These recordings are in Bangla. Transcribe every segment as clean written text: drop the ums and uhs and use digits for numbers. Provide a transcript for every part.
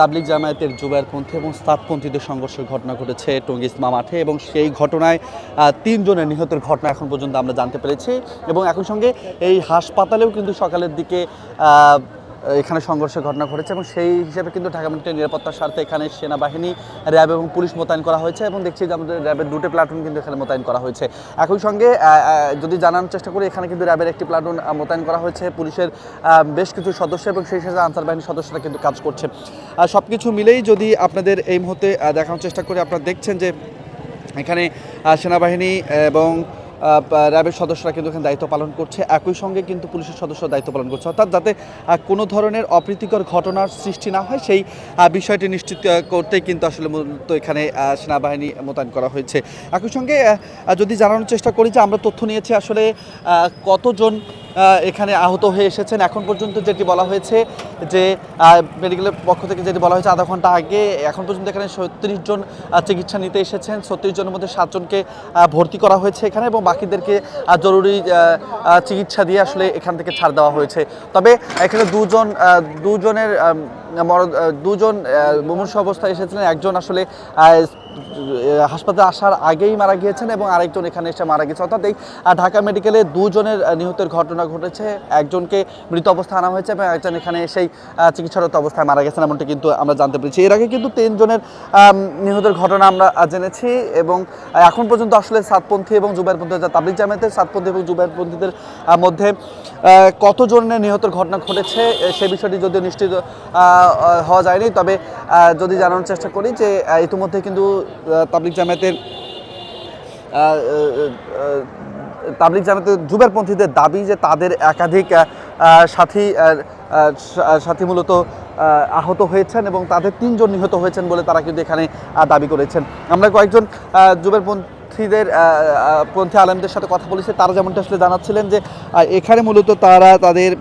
তাবলিগ জামায়াতের জুবায়েরপন্থী এবং সাদপন্থীদের সংঘর্ষের ঘটনা ঘটেছে টঙ্গী ইজমা মাঠে এবং সেই ঘটনায় ৩ জনের নিহতের ঘটনা এখন পর্যন্ত আমরা জানতে পেরেছি এবং একই সঙ্গে এই হাসপাতালেও কিন্তু সকালের দিকে এখানে সংঘর্ষের ঘটনা ঘটেছে এবং সেই হিসেবে কিন্তু ঢাকা মেট্রোর নিরাপত্তার স্বার্থে এখানে সেনাবাহিনী, র্যাব এবং পুলিশ মোতায়েন করা হয়েছে এবং দেখছি যে আমাদের র্যাবের 2টি প্লাটুন কিন্তু এখানে মোতায়েন করা হয়েছে। একই সঙ্গে যদি জানানোর চেষ্টা করি, এখানে কিন্তু র্যাবের একটি প্লাটুন মোতায়েন করা হয়েছে, পুলিশের বেশ কিছু সদস্য এবং সেই সাথে আনসার বাহিনীর সদস্যরা কিন্তু কাজ করছে। সব কিছু মিলেই যদি আপনাদের এই মুহূর্তে দেখানোর চেষ্টা করি, আপনারা দেখছেন যে এখানে সেনাবাহিনী এবং র্যাবের সদস্যরা কিন্তু এখানে দায়িত্ব পালন করছে, একই সঙ্গে কিন্তু পুলিশের সদস্যরা দায়িত্ব পালন করছে, অর্থাৎ যাতে কোনো ধরনের অপ্রীতিকর ঘটনার সৃষ্টি না হয় সেই বিষয়টি নিশ্চিত করতেই কিন্তু আসলে মূলত এখানে সেনাবাহিনী মোতায়েন করা হয়েছে। একই সঙ্গে যদি জানানোর চেষ্টা করি যে আমরা তথ্য নিয়েছি আসলে কতজন এখানে আহত হয়ে এসেছেন। এখন পর্যন্ত যেটি বলা হয়েছে যে মেডিকেলের পক্ষ থেকে যেটি বলা হয়েছে আধা ঘন্টা আগে, এখন পর্যন্ত এখানে 36 জন চিকিৎসা নিতে এসেছেন। 36 জনের মধ্যে 7 জনকে ভর্তি করা হয়েছে এখানে এবং বাকিদেরকে জরুরি চিকিৎসা দিয়ে আসলে এখান থেকে ছাড় দেওয়া হয়েছে। তবে এখানে দুজন মুমূর্ষু অবস্থায় এসেছিলেন, একজন আসলে হাসপাতালে আসার আগেই মারা গিয়েছেন এবং আরেকজন এখানে এসে মারা গেছে, অর্থাৎ এই ঢাকা মেডিকেলে 2 জনের নিহতের ঘটনা ঘটেছে। একজনকে মৃত অবস্থায় আনা হয়েছে এবং একজন এখানে এসেই চিকিৎসারত অবস্থায় মারা গেছেন, এমনটা কিন্তু আমরা জানতে পেরেছি। এর আগে কিন্তু 3 জনের নিহতের ঘটনা আমরা জেনেছি এবং এখন পর্যন্ত আসলে সাদপন্থী এবং জুবায়েরপন্থী, তাবলিগ জামায়াতের সাদপন্থী এবং জুবায়েরপন্থীদের মধ্যে কত জনের নিহতের ঘটনা ঘটেছে সে বিষয়টি যদিও নিশ্চিত হওয়া যায়নি। তবে যদি জানানোর চেষ্টা করি যে ইতিমধ্যে কিন্তু তাবলিগ জামায়াতের জুবায়েরপন্থীদের দাবি যে তাদের একাধিক সাথী মূলত আহত হয়েছেন এবং তাদের 3 জন নিহত হয়েছেন বলে তারা কিন্তু এখানে দাবি করেছেন। আমরা কয়েকজন পন্থী আলেমদের সাথে কথা বলেছি, তারা যেমনটা আসলে জানাচ্ছিলেন যে এখানে মূলত তারা তাদের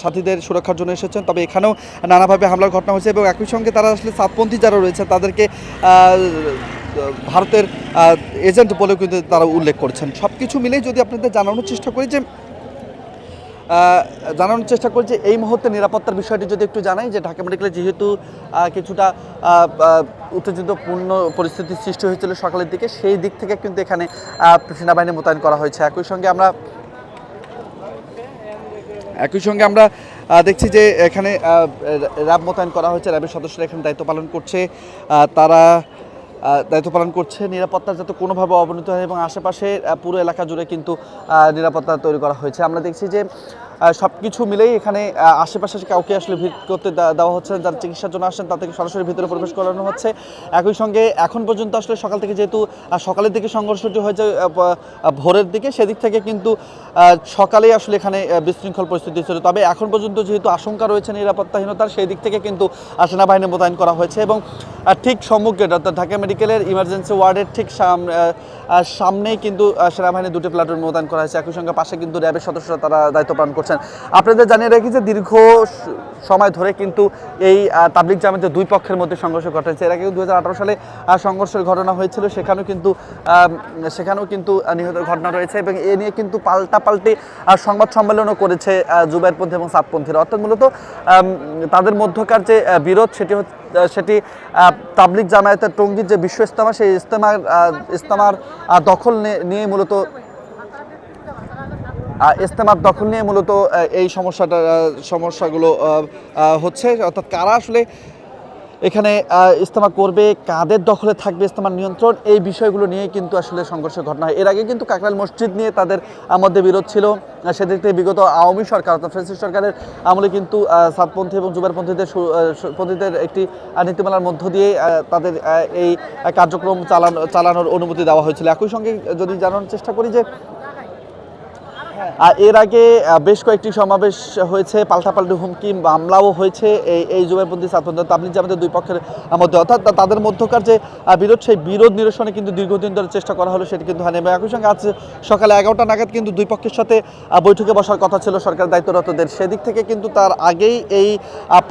সাথীদের সুরক্ষার জন্য এসেছেন, তবে এখানেও নানাভাবে হামলার ঘটনা হয়েছে এবং একই সঙ্গে তারা আসলে সাদপন্থী যারা রয়েছে তাদেরকে ভারতের এজেন্ট বলেও কিন্তু তারা উল্লেখ করেছেন। সব কিছু মিলেই যদি আপনাদের জানানোর চেষ্টা করি যে এই মুহূর্তে নিরাপত্তার বিষয়টি যদি একটু জানাই, যে ঢাকা মেডিকেলে যেহেতু কিছুটা উত্তেজিতপূর্ণ পরিস্থিতির সৃষ্টি হয়েছিল সকালের দিকে, সেই দিক থেকে কিন্তু এখানে সেনাবাহিনী মোতায়েন করা হয়েছে। একই সঙ্গে আমরা দেখছি যে এখানে র্যাব মোতায়েন করা হয়েছে, র্যাবের সদস্যরা এখানে দায়িত্ব পালন করছে, নিরাপত্তার যাতে কোনোভাবে অবনতি হয় এবং আশেপাশে পুরো এলাকা জুড়ে কিন্তু নিরাপত্তা তৈরি করা হয়েছে। আমরা দেখছি যে সব কিছু মিলেই এখানে আশেপাশে কাউকে আসলে ভিড় করতে দেওয়া হচ্ছে, যারা চিকিৎসার জন্য আসেন তাদেরকে সরাসরি ভিতরে প্রবেশ করানো হচ্ছে। একই সঙ্গে এখন পর্যন্ত আসলে সকাল থেকে যেহেতু সকালের দিকে সংঘর্ষটি হয়েছে ভোরের দিকে, সেদিক থেকে কিন্তু সকালেই আসলে এখানে বিশৃঙ্খল পরিস্থিতি ছিল, তবে এখন পর্যন্ত যেহেতু আশঙ্কা রয়েছে নিরাপত্তাহীনতার, সেই দিক থেকে কিন্তু সেনাবাহিনী মোতায়েন করা হয়েছে এবং ঠিক সম্মুখে অর্থাৎ ঢাকা মেডিকেলের ইমার্জেন্সি ওয়ার্ডের ঠিক সামনেই কিন্তু সেনাবাহিনীর 2টি প্লাটুন মোতায়েন করা হয়েছে। একই সঙ্গে পাশে কিন্তু র্যাবের সদস্যরা তারা দায়িত্ব পালন করছেন। আপনাদের জানিয়ে রাখি যে দীর্ঘ সময় ধরে কিন্তু এই তাবলিগ জামায়াতের 2 পক্ষের মধ্যে সংঘর্ষ ঘটেছে। এর আগে 2018 সালে সংঘর্ষের ঘটনা হয়েছিল, সেখানেও কিন্তু নিহতের ঘটনা রয়েছে এবং এ নিয়ে কিন্তু পাল্টাপাল্টি সংবাদ সম্মেলনও করেছে জুবায়েরপন্থী এবং সাদপন্থীরা, অর্থাৎ মূলত তাদের মধ্যকার যে বিরোধ সেটি তাবলিগ জামায়াতের টঙ্গীর যে বিশ্ব ইজতেমা, সেই ইজতেমার দখল নিয়ে মূলত এই সমস্যাগুলো হচ্ছে, অর্থাৎ কারা আসলে এখানে ইজতেমা করবে, কাদের দখলে থাকবে ইজতেমার নিয়ন্ত্রণ, এই বিষয়গুলো নিয়ে কিন্তু আসলে সংঘর্ষের ঘটনা হয়। এর আগে কিন্তু কাকরাইল মসজিদ নিয়ে তাদের মধ্যে বিরোধ ছিল, সেদিক থেকে বিগত আওয়ামী সরকার অর্থাৎ ফ্যাসিস্ট সরকারের আমলে কিন্তু সাদপন্থী এবং জুবায়েরপন্থীদের একটি নীতিমালার মধ্য দিয়ে তাদের এই কার্যক্রম চালানোর অনুমতি দেওয়া হয়েছিল। একই সঙ্গে যদি জানানোর চেষ্টা করি যে এর আগে বেশ কয়েকটি সমাবেশ হয়েছে, পাল্টাপাল্টি হুমকি মামলাও হয়েছে এই জুবায়েরপন্থী সাদপন্থী তাবলিগ জামায়াতের 2 পক্ষের মধ্যে, অর্থাৎ তাদের মধ্যকার যে বিরোধ, সেই বিরোধ নিরসনে কিন্তু দীর্ঘদিন ধরে চেষ্টা করা হলো, সেটি কিন্তু হয়নি। এবং একই সঙ্গে আজ সকালে 11টা নাগাদ কিন্তু 2 পক্ষের সাথে বৈঠকে বসার কথা ছিল সরকারের দায়িত্বরতদের, সেদিক থেকে কিন্তু তার আগেই এই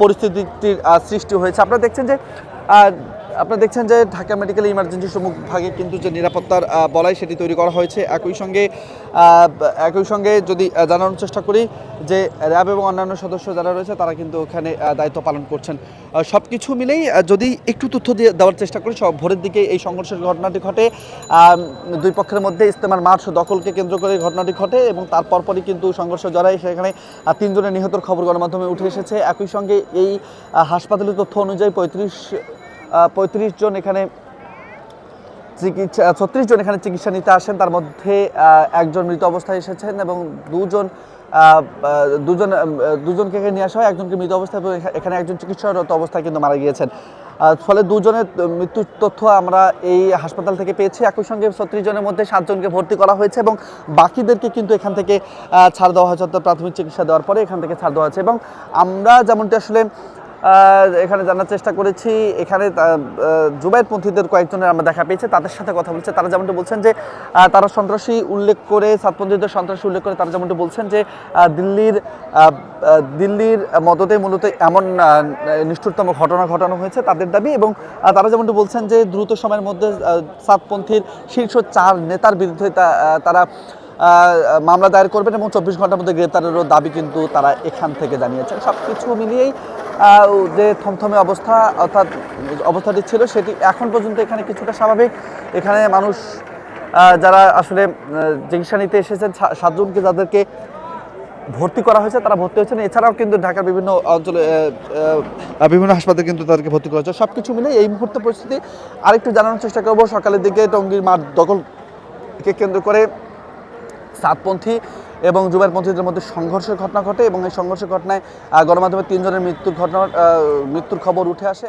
পরিস্থিতিটির সৃষ্টি হয়েছে। আপনারা দেখছেন যে আপনারা দেখছেন যে ঢাকা মেডিকেল ইমার্জেন্সি সম্মুখ ভাগে কিন্তু যে নিরাপত্তার বলয় সেটি তৈরি করা হয়েছে। একই সঙ্গে যদি জানানোর চেষ্টা করি যে র্যাব এবং অন্যান্য সদস্য যারা রয়েছে তারা কিন্তু ওখানে দায়িত্ব পালন করছেন। সব কিছু মিলেই যদি একটু তথ্য দিয়ে দেওয়ার চেষ্টা করি, ভোরের দিকে এই সংঘর্ষের ঘটনাটি ঘটে। দুই পক্ষের মধ্যে ইজতেমার মাঠ দখলকে কেন্দ্র করে ঘটনাটি ঘটে এবং তারপরই কিন্তু সংঘর্ষ জড়ায়। সেখানে 3 জনের নিহতের খবর গণমাধ্যমে উঠে এসেছে। একই সঙ্গে এই হাসপাতালের তথ্য অনুযায়ী 35 জন এখানে 36 জন এখানে চিকিৎসা নিতে আসেন। তার মধ্যে একজন মৃত অবস্থায় এসেছেন এবং দুজনকে নিয়ে আসা হয়, একজনকে মৃত অবস্থায়, এখানে একজন চিকিৎসারত অবস্থায় কিন্তু মারা গিয়েছেন। ফলে 2 জনের মৃত্যুর তথ্য আমরা এই হাসপাতাল থেকে পেয়েছি। একই সঙ্গে 36 জনের মধ্যে 7 জনকে ভর্তি করা হয়েছে এবং বাকিদেরকে কিন্তু এখান থেকে ছাড় দেওয়া হয়েছে, অর্থাৎ প্রাথমিক চিকিৎসা দেওয়ার পরে এখান থেকে ছাড় দেওয়া হয়েছে। এবং আমরা যেমনটি আসলে এখানে জানার চেষ্টা করেছি, এখানে জুবায়েরপন্থীদের কয়েকজনের আমরা দেখা পেয়েছি, তাদের সাথে কথা বলছে। তারা যেমনটি বলছেন যে তারা সন্ত্রাসী উল্লেখ করে, সাতপন্থীদের সন্ত্রাসী উল্লেখ করে তারা যেমনটি বলছেন যে দিল্লির মদতে মূলত এমন নিষ্ঠুরতম ঘটনা ঘটানো হয়েছে তাদের দাবি। এবং তারা যেমনটি বলছেন যে দ্রুত সময়ের মধ্যে সাতপন্থীর শীর্ষ 4 নেতার বিরুদ্ধে তারা মামলা দায়ের করবেন এবং 24 ঘন্টার মধ্যে গ্রেপ্তারেরও দাবি কিন্তু তারা এখান থেকে জানিয়েছেন। সব কিছু মিলিয়েই যে থমথমে অবস্থাটি ছিল সেটি এখন পর্যন্ত এখানে কিছুটা স্বাভাবিক। এখানে মানুষ যারা আসলে চিকিৎসা নিতে এসেছেন, 7 জনকে যাদেরকে ভর্তি করা হয়েছে তারা ভর্তি হয়েছেন। এছাড়াও কিন্তু ঢাকার বিভিন্ন অঞ্চলে বিভিন্ন হাসপাতালে কিন্তু তাদেরকে ভর্তি করা হয়েছে। সব কিছু মিলে এই মুহূর্তে পরিস্থিতি আরেকটু জানানোর চেষ্টা করব। সকালের দিকে টঙ্গীর মাঠ দখলকে কেন্দ্র করে সাতপন্থী এবং জুবায়েরপন্থীদের মধ্যে সংঘর্ষের ঘটনা ঘটে এবং এই সংঘর্ষের ঘটনায় গণমাধ্যমে 3 জনের মৃত্যুর খবর উঠে আসে।